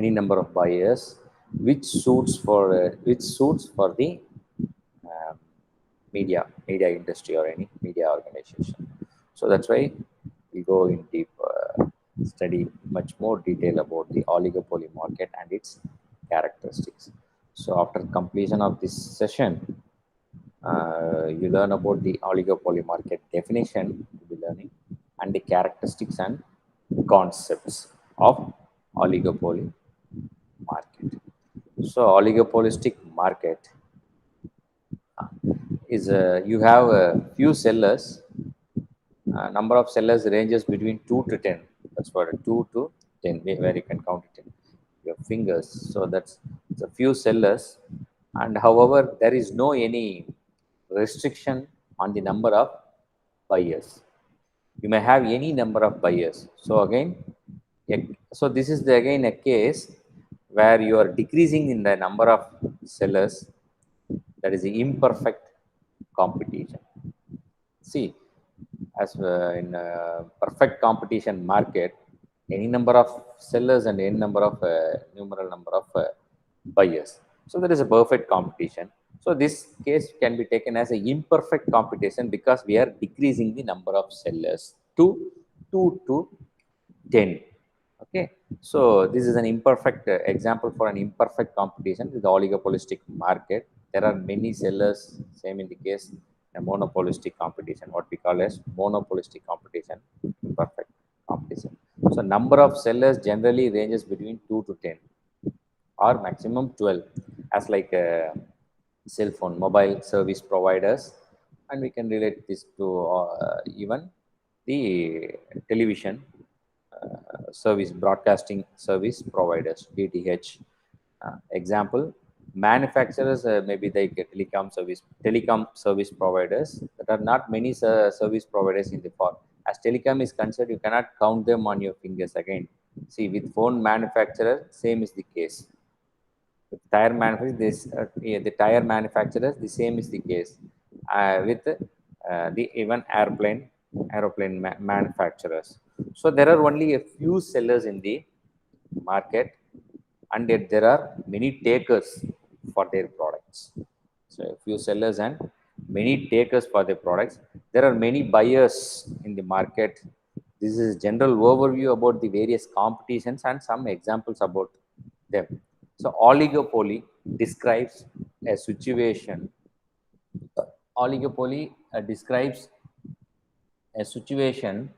any number of buyers, which suits for the um, media industry or any media organization. So that's why we go in deep study much more detail about the oligopoly market and its characteristics. So after completion of this session, you learn about the oligopoly market definition to be learning and the characteristics and concepts of oligopoly market. So oligopolistic market is you have a few sellers. Number of sellers ranges between 2 to 10. That's what 2 to 10, where you can count it in your fingers. So that's it's a few sellers. And however, there is no any restriction on the number of buyers. You may have any number of buyers. So again, so this is again a case where you are decreasing in the number of sellers. That is the imperfect competition. See, as in a perfect competition market, any number of sellers and any number of numeral number of buyers. So there is a perfect competition. So this case can be taken as an imperfect competition because we are decreasing the number of sellers to 2 to 10. Okay, so this is an imperfect example for an imperfect competition with the oligopolistic market. There are many sellers, same in the case a monopolistic competition, what we call as monopolistic competition, imperfect competition. So number of sellers generally ranges between 2 to 10 or maximum 12 as like cell phone mobile service providers, and we can relate this to even the television service broadcasting service providers, DTH. Example, manufacturers maybe they get telecom service providers. There are not many service providers in the form. As telecom is concerned, you cannot count them on your fingers again. See, with phone manufacturer, same is the case. With tire manufacturers, the tire manufacturers, the same is the case. With the even aeroplane manufacturers. So there are only a few sellers in the market, and yet there are many takers for their products. So a few sellers and many takers for their products. There are many buyers in the market. This is general overview about the various competitions and some examples about them. So oligopoly describes a situation. Oligopoly describes a situation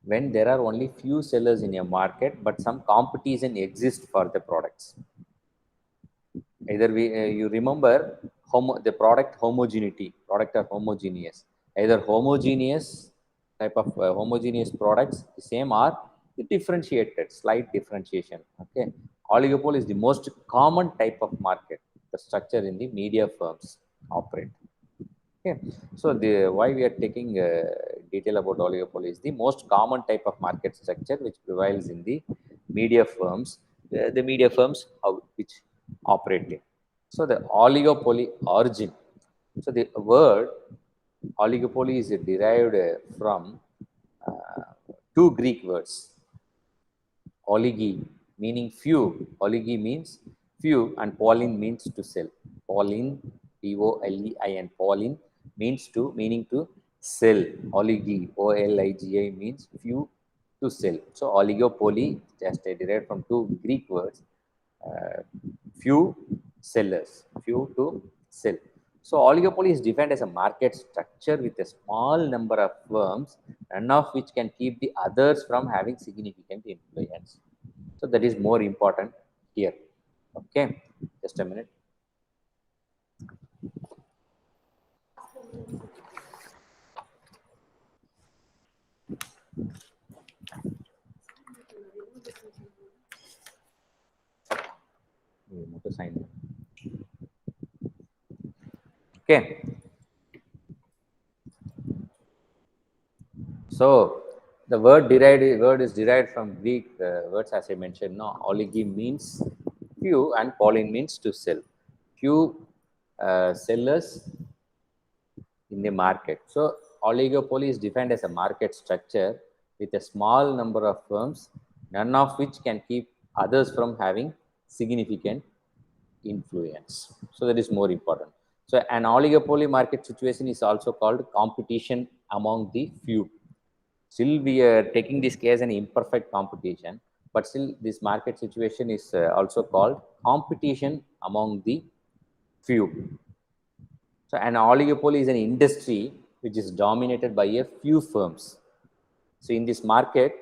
when there are only few sellers in a market, but some competition exists for the products. Either you remember the product are homogeneous, either homogeneous type of homogeneous products the same, or the differentiated slight differentiation. Okay, oligopoly is the most common type of market the structure in the media firms operate. Okay, so the why we are taking detail about oligopoly is the most common type of market structure which prevails in the media firms, the media firms which operate in. So the oligopoly origin. So the word oligopoly is derived from uh, two Greek words. Oligi meaning few. Oligi means few, and Pauline means to sell. Pauline, P-O-L-E-I-N. Pauline meaning to sell. Oligi, O-L-I-G-I means few to sell. So oligopoly just derived from two Greek words. Uh, few sellers, few to sell. So oligopoly is defined as a market structure with a small number of firms, none of which can keep the others from having significant influence. So that is more important here. Okay, just a minute. Okay, so the word is derived from Greek words, as I mentioned. No, oligi means few and Pauline means to sell. Few sellers in the market. So oligopoly is defined as a market structure with a small number of firms, none of which can keep others from having significant influence. So that is more important. So an oligopoly market situation is also called competition among the few. Still, we are taking this case an imperfect competition, but still this market situation is also called competition among the few. So an oligopoly is an industry which is dominated by a few firms. So in this market,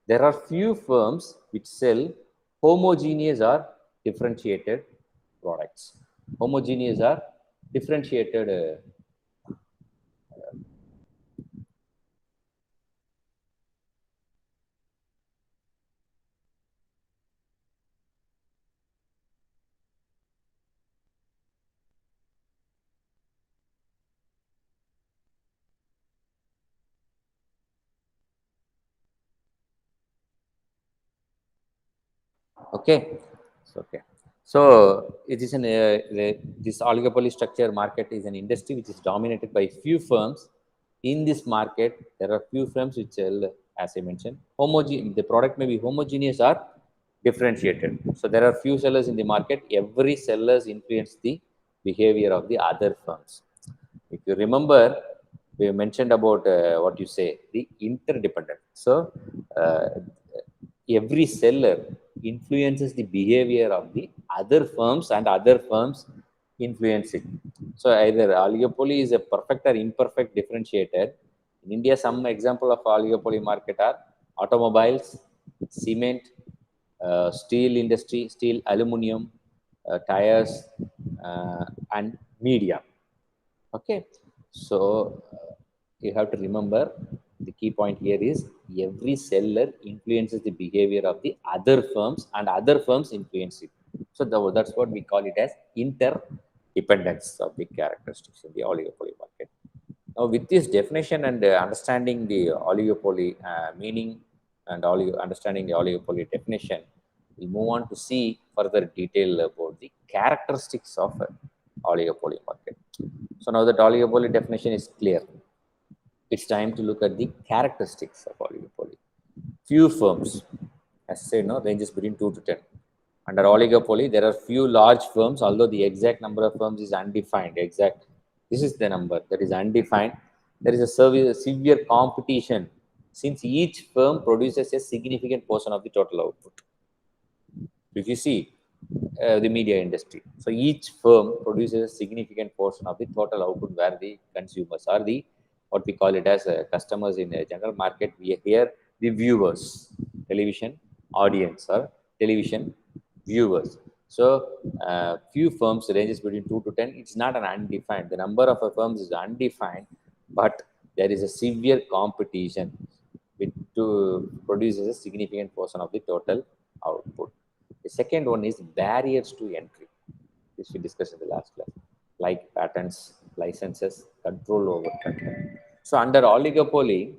there are few firms which sell homogeneous or differentiated products. Homogeneous or differentiated okay. Okay. So it is this oligopoly structure market is an industry which is dominated by few firms. In this market, there are few firms which sell, as I mentioned, the product may be homogeneous or differentiated. So there are few sellers in the market. Every sellers influence the behavior of the other firms. If you remember, we mentioned about what you say, the interdependent. So uh, every seller influences the behavior of the other firms and other firms influence it. So either oligopoly is a perfect or imperfect differentiator. In India, some example of oligopoly market are automobiles, cement, steel industry, steel, aluminum, tires, and media. Okay, so you have to remember the key point here is every seller influences the behavior of the other firms and other firms influence it. So that's what we call it as interdependence of the characteristics in the oligopoly market. Now, with this definition and understanding the oligopoly meaning and understanding the oligopoly definition, we move on to see further detail about the characteristics of oligopoly market. So now that oligopoly definition is clear, it's time to look at the characteristics of oligopoly. Few firms, as I said, no, ranges between 2 to 10. Under oligopoly, there are few large firms, although the exact number of firms is undefined. This is the number that is undefined. There is a severe competition since each firm produces a significant portion of the total output. If you see the media industry, so each firm produces a significant portion of the total output where the consumers are the what we call it as customers in a general market. We hear the viewers, television audience or television viewers. So few firms ranges between 2 to 10. It's not an undefined. The number of firms is undefined, but there is a severe competition which to produces a significant portion of the total output. The second one is barriers to entry. This we discussed in the last class, like patents, licenses, control over content. So under oligopoly,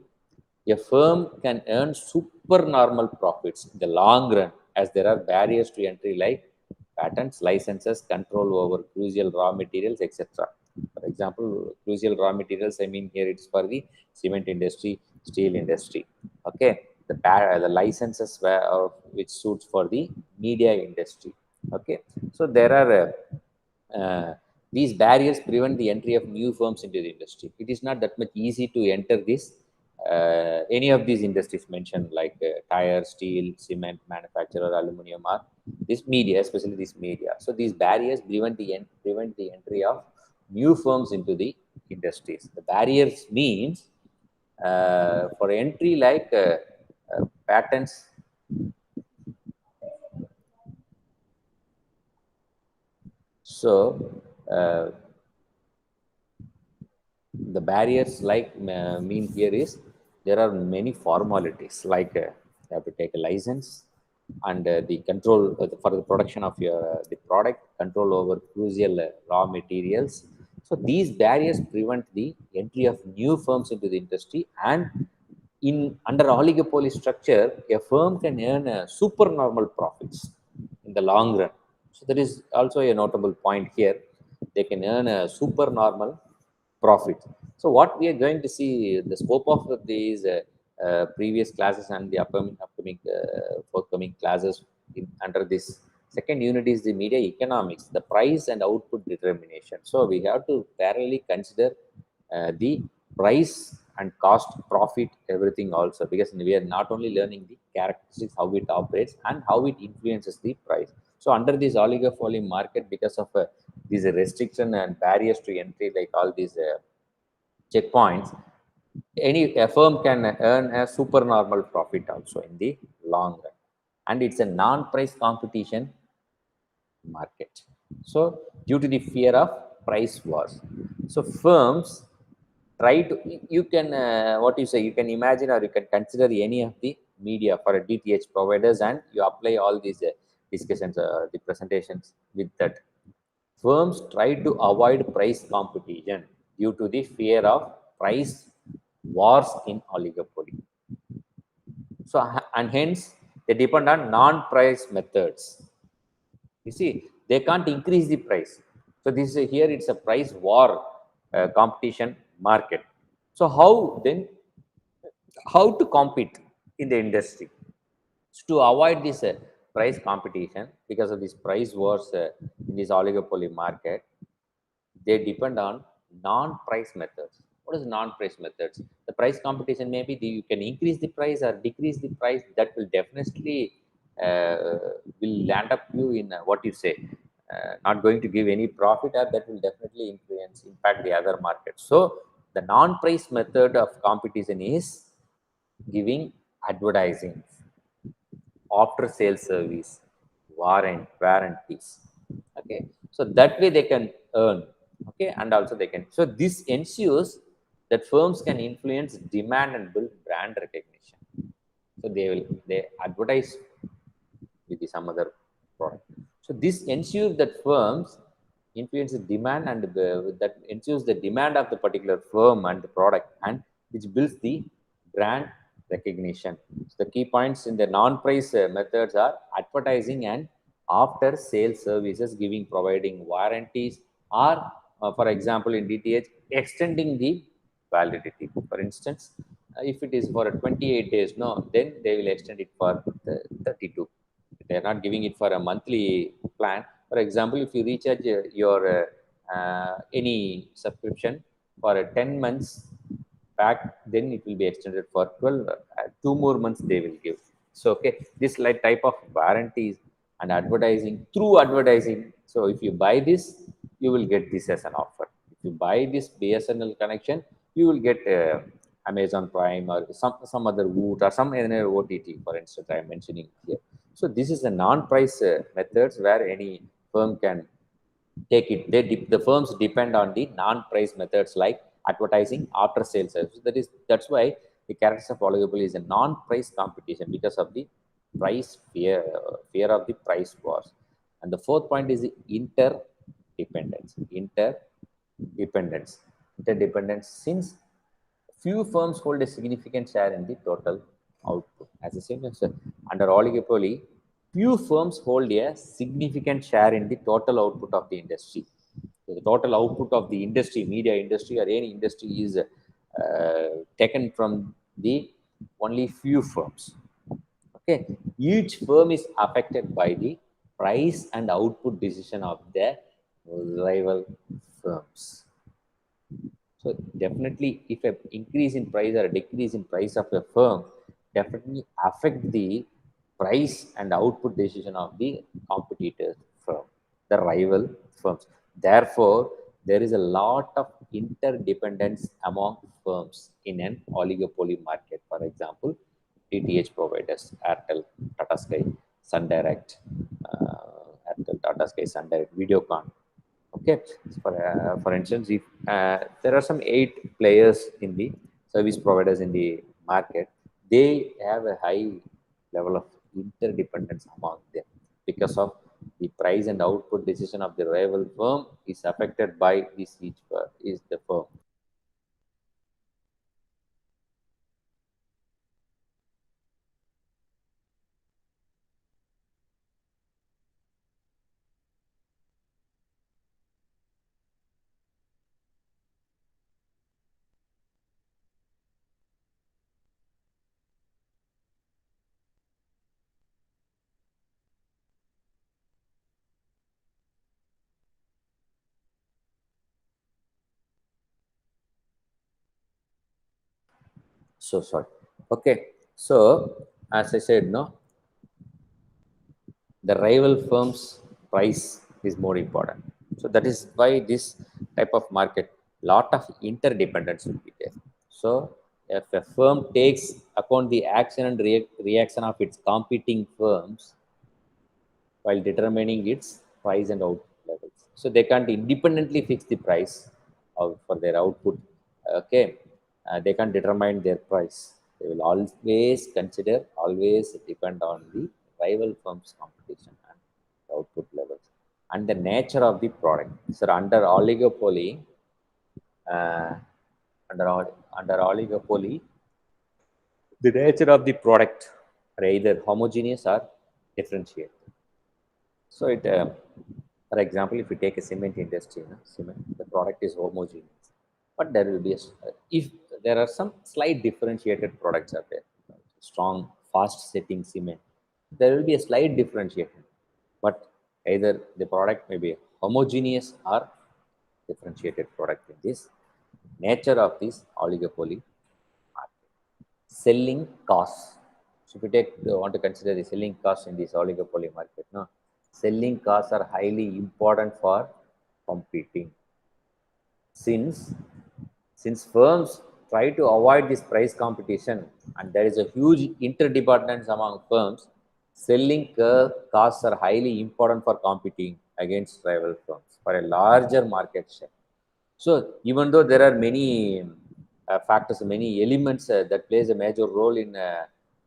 a firm can earn supernormal profits in the long run as there are barriers to entry like patents, licenses, control over crucial raw materials, etc. For example, crucial raw materials, I mean here it's for the cement industry, steel industry. Okay, the licenses which suits for the media industry. Okay, so there are these barriers prevent the entry of new firms into the industry. It is not that much easy to enter this any of these industries mentioned like tire, steel, cement manufacturer, aluminum, or this media, especially this media. So these barriers prevent the entry of new firms into the industries. The barriers means for entry like patents. So the barriers like mean here is there are many formalities like you have to take a license and the control for the production of your the product, control over crucial raw materials. So these barriers prevent the entry of new firms into the industry, and in under oligopoly structure a firm can earn supernormal profits in the long run. So that is also a notable point here. They can earn a supernormal profit. So what we are going to see the scope of these previous classes and the upcoming forthcoming classes under this second unit is the media economics, the price and output determination. So we have to parallelly consider the price and cost, profit, everything also, because we are not only learning the characteristics, how it operates and how it influences the price. So under this oligopoly market, because of these restriction and barriers to entry, like all these checkpoints, any a firm can earn a supernormal profit also in the long run, and it's a non-price competition market. So due to the fear of price wars, so firms try to, you can what you say, you can imagine or you can consider any of the media for a DTH providers, and you apply all these discussions, the presentations with that. Firms try to avoid price competition due to the fear of price wars in oligopoly. So, and hence they depend on non-price methods. You see, they can't increase the price. So this is here, it's a price war competition market. So how then, how to compete in the industry? So to avoid this price competition, because of this price wars in this oligopoly market, they depend on non-price methods. What is non-price methods? The price competition, maybe you can increase the price or decrease the price. That will definitely will land up you in what you say, not going to give any profit, or that will definitely influence, impact the other markets. So the non-price method of competition is giving advertising, after sales service, warranties. Okay, so that way they can earn. Okay, and also they can, so this ensures that firms can influence demand and build brand recognition. So they advertise with some other product. So this ensures that firms influence the demand, and that ensures the demand of the particular firm and the product, and which builds the brand recognition. So the key points in the non-price methods are advertising and after sales services, giving, providing warranties, or for example in DTH, extending the validity. For instance, if it is for a 28 days, no, then they will extend it for the 32. They are not giving it for a monthly plan. For example, if you recharge your any subscription for 10 months back, then it will be extended for 12, 2 more months they will give. So, okay, this like type of warranties and advertising, through advertising. So, if you buy this, you will get this as an offer. If you buy this BSNL connection, you will get Amazon Prime or some other Woot or some other OTT, for instance, I am mentioning here. So this is a non-price methods where any firm can take it. The firms depend on the non-price methods like advertising, after sales service. That's why the characters of oligopoly is a non-price competition, because of the price fear, fear of the price wars. And the fourth point is the interdependence. Interdependence, since few firms hold a significant share in the total output. As I said, under oligopoly, few firms hold a significant share in the total output of the industry. So the total output of the industry, media industry or any industry, is taken from the only few firms. Okay, each firm is affected by the price and output decision of their rival firms. So definitely, if a increase in price or a decrease in price of a firm definitely affect the price and output decision of the competitor firm, the rival firms. Therefore, there is a lot of interdependence among firms in an oligopoly market. For example, DTH providers, Airtel, Tata Sky, Sun Direct, Airtel, Tata Sky, Sun Direct, Videocon. Okay, for instance, if there are some 8 players in the service providers in the market, they have a high level of interdependence among them, because of the price and output decision of the rival firm is affected by this each is the firm. So sorry. Okay, so as I said, no, the rival firm's price is more important. So that is why this type of market, lot of interdependence will be there. So if a firm takes upon the action and reaction of its competing firms while determining its price and output levels. So they can't independently fix the price for their output. Okay, they can't determine their price. They will always consider, always depend on the rival firms' competition and output levels and the nature of the product. So under oligopoly, uh, under oligopoly, the nature of the product are either homogeneous or differentiated. So it, for example, if you take a cement industry, cement, the product is homogeneous, but there will be if there are some slight differentiated products out there, strong, fast-setting cement, there will be a slight differentiation, but either the product may be homogeneous or differentiated product in this nature of this oligopoly market. Selling costs. So if you want to consider the selling costs in this oligopoly market, no, selling costs are highly important for competing. Since since firms try to avoid this price competition and there is a huge interdependence among firms, selling costs are highly important for competing against rival firms for a larger market share. So even though there are many factors, many elements that plays a major role in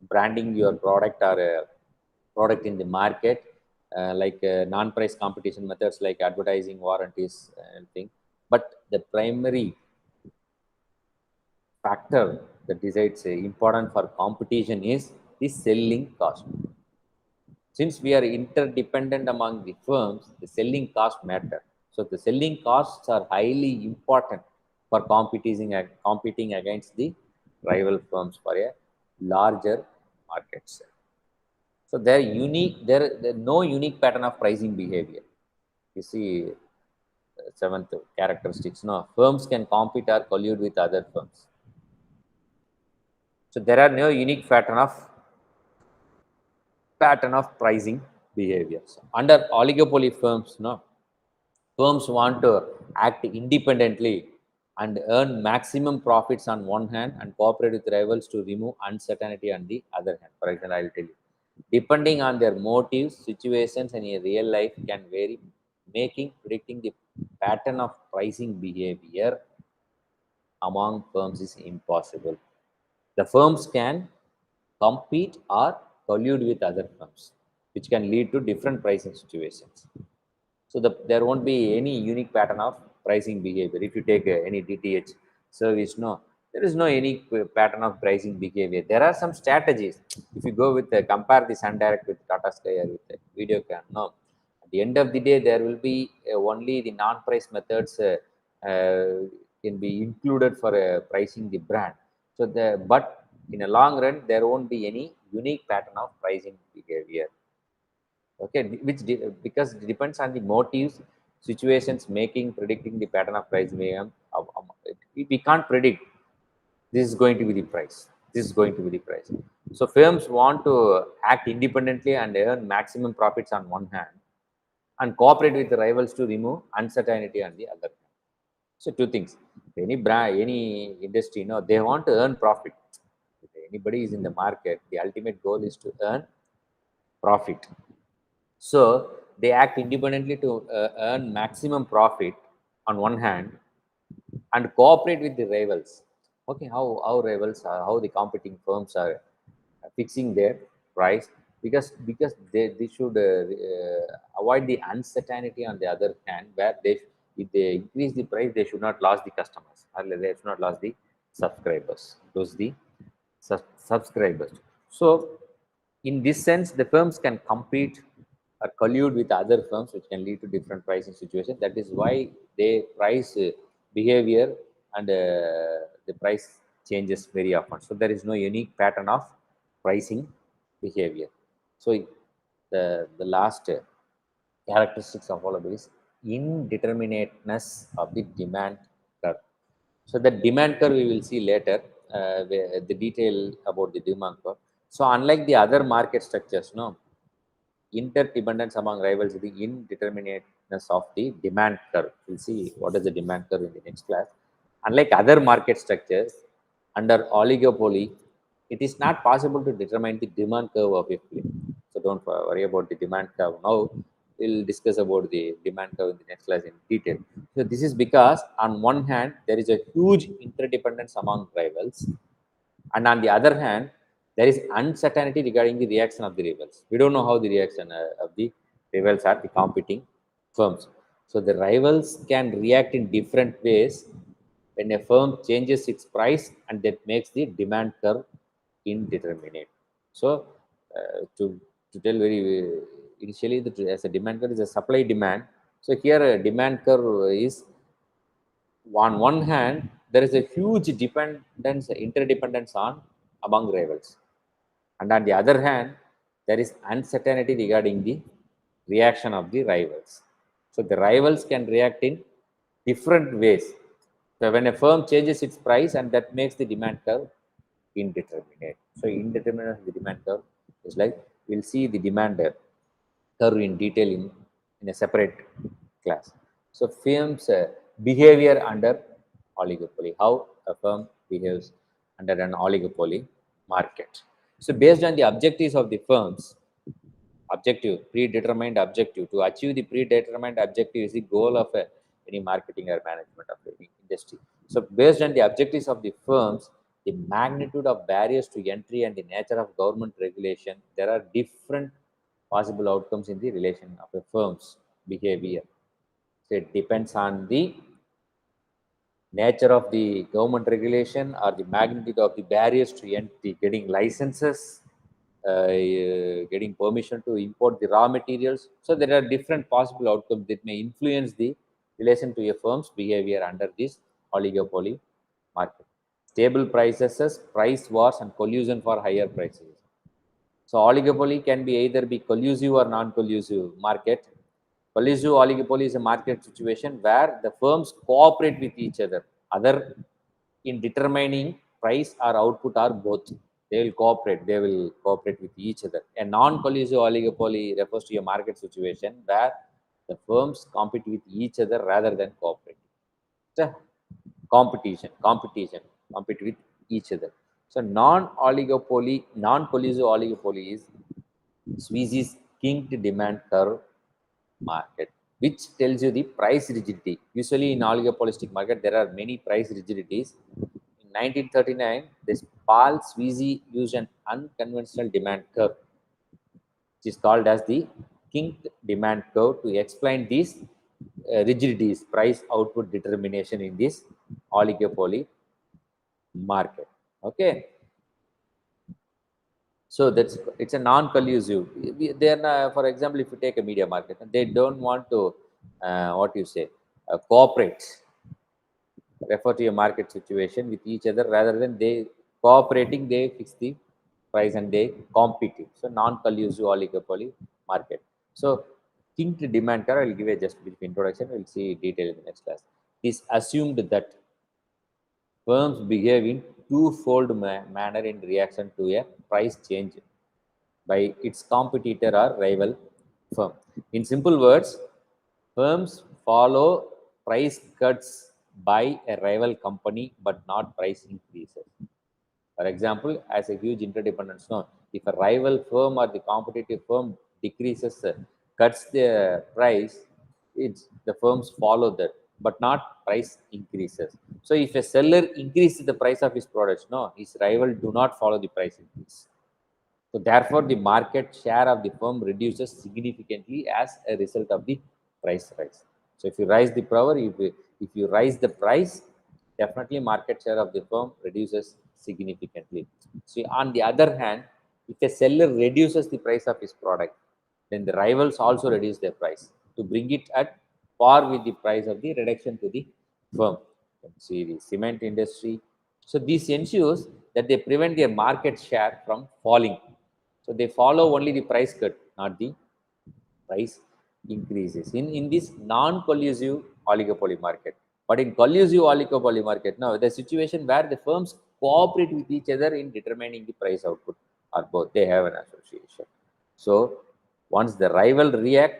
branding your product or product in the market, like non-price competition methods like advertising, warranties, and thing. But the primary factor that decides important for competition is the selling cost. Since we are interdependent among the firms, the selling cost matter. So the selling costs are highly important for competing against the rival firms for a larger market share. So they're unique. There no unique pattern of pricing behavior. You see, seventh characteristics. No, firms can compete or collude with other firms. So there are no unique pattern of pricing behaviors. Under oligopoly firms, no, firms want to act independently and earn maximum profits on one hand and cooperate with rivals to remove uncertainty on the other hand. For example, I will tell you. Depending on their motives, situations, and in real life can vary, making predicting the pattern of pricing behavior among firms is impossible. The firms can compete or collude with other firms, which can lead to different pricing situations. So there won't be any unique pattern of pricing behavior. If you take any DTH service, no, there is no unique pattern of pricing behavior. There are some strategies. If you go with compare the Sun Direct with Tata Sky or with Videocon, no. At the end of the day, there will be only the non-price methods can be included for pricing the brand. So but in a long run, there won't be any unique pattern of pricing behavior. Okay, because it depends on the motives, situations, making predicting the pattern of price mayhem. We can't predict this is going to be the price, this is going to be the price. So firms want to act independently and earn maximum profits on one hand and cooperate with the rivals to remove uncertainty on the other hand. So two things, any brand, any industry, they want to earn profit. If anybody is in the market, the ultimate goal is to earn profit. So they act independently to earn maximum profit on one hand and cooperate with the rivals. Okay, how rivals are, how the competing firms are fixing their price, because they should avoid the uncertainty on the other hand, where they, if they increase the price, they should not lose the customers or they should not lose the subscribers, lose the subscribers. So in this sense, the firms can compete or collude with other firms, which can lead to different pricing situations. That is why they price behavior and the price changes very often. So there is no unique pattern of pricing behavior. So the last characteristics of all of this indeterminateness of the demand curve. So the demand curve we will see later. the detail about the demand curve. So unlike the other market structures, no, interdependence among rivals is the indeterminateness of the demand curve. We'll see what is the demand curve in the next class. Unlike other market structures, under oligopoly, it is not possible to determine the demand curve of a film. So don't worry about the demand curve now. We'll discuss about the demand curve in the next class in detail. So this is because on one hand, there is a huge interdependence among rivals, and on the other hand, there is uncertainty regarding the reaction of the rivals. We don't know how the reaction of the rivals are, the competing firms. So the rivals can react in different ways when a firm changes its price, and that makes the demand curve indeterminate. So to tell very initially, as a demand curve is a supply demand. So here a demand curve is, on one hand, there is a huge dependence, interdependence on among rivals, and on the other hand, there is uncertainty regarding the reaction of the rivals. So the rivals can react in different ways. So when a firm changes its price, and that makes the demand curve indeterminate. So indeterminate of the demand curve is like, we'll see the demand curve in detail in a separate class. So firms behavior under oligopoly, how a firm behaves under an oligopoly market. So based on the objectives of the firms, predetermined objective, to achieve the predetermined objective is the goal of any marketing or management of any industry. So based on the objectives of the firms, the magnitude of barriers to entry and the nature of government regulation, there are different possible outcomes in the relation of a firm's behavior. So it depends on the nature of the government regulation or the magnitude of the barriers to entry, getting licenses, getting permission to import the raw materials. So there are different possible outcomes that may influence the relation to a firm's behavior under this oligopoly market. Stable prices, price wars, and collusion for higher prices. So oligopoly can be either be collusive or non-collusive market. Collusive oligopoly is a market situation where the firms cooperate with each other in determining price or output, or both. They will cooperate with each other. A non-collusive oligopoly refers to a market situation where the firms compete with each other rather than cooperate. So competition, compete with each other. So non-collusive oligopoly is Sweezy's kinked demand curve market, which tells you the price rigidity. Usually in oligopolistic market, there are many price rigidities. In 1939, this Paul Sweezy used an unconventional demand curve, which is called as the kinked demand curve, to explain these rigidities, price output determination in this oligopoly market. Okay, so that's, it's a non-collusive. Then, for example, if you take a media market, they don't want to what you say cooperate, refer to a market situation with each other, rather than they cooperating, they fix the price and they compete. So non-collusive oligopoly market. So kinked demand curve, I will give a just brief introduction. We'll see detail in the next class. It's assumed that firms behave in twofold manner in reaction to a price change by its competitor or rival firm. In simple words, firms follow price cuts by a rival company but not price increases. For example, as a huge interdependence, no, if a rival firm or the competitive firm decreases, cuts the price, it's the firms follow that, but not price increases. So if a seller increases the price of his products, no, his rival do not follow the price increase. So therefore, the market share of the firm reduces significantly as a result of the price rise. So if you raise the power, if you rise the price, definitely market share of the firm reduces significantly. So on the other hand, if a seller reduces the price of his product, then the rivals also reduce their price to bring it at par with the price of the reduction to the firm. See the cement industry. So this ensures that they prevent their market share from falling. So they follow only the price cut, not the price increases in this non-collusive oligopoly market. But in collusive oligopoly market, now the situation where the firms cooperate with each other in determining the price output, or both. They have an association. So once the rival react,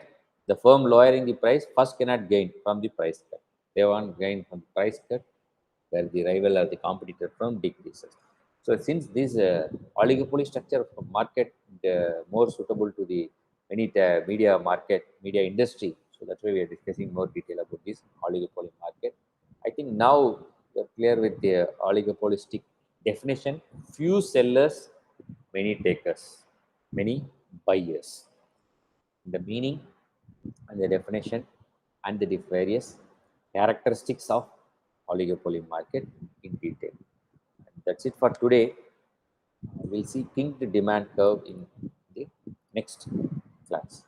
the firm lowering the price first cannot gain from the price cut. They want gain from the price cut where the rival or the competitor firm decreases. So since this oligopoly structure of market more suitable to the media market, media industry, so that's why we are discussing more detail about this oligopoly market. I think now you're clear with the oligopolistic definition: few sellers, many takers, many buyers. The meaning and the definition and the various characteristics of oligopoly market in detail. That's it for today. We'll see kinked demand curve in the next class.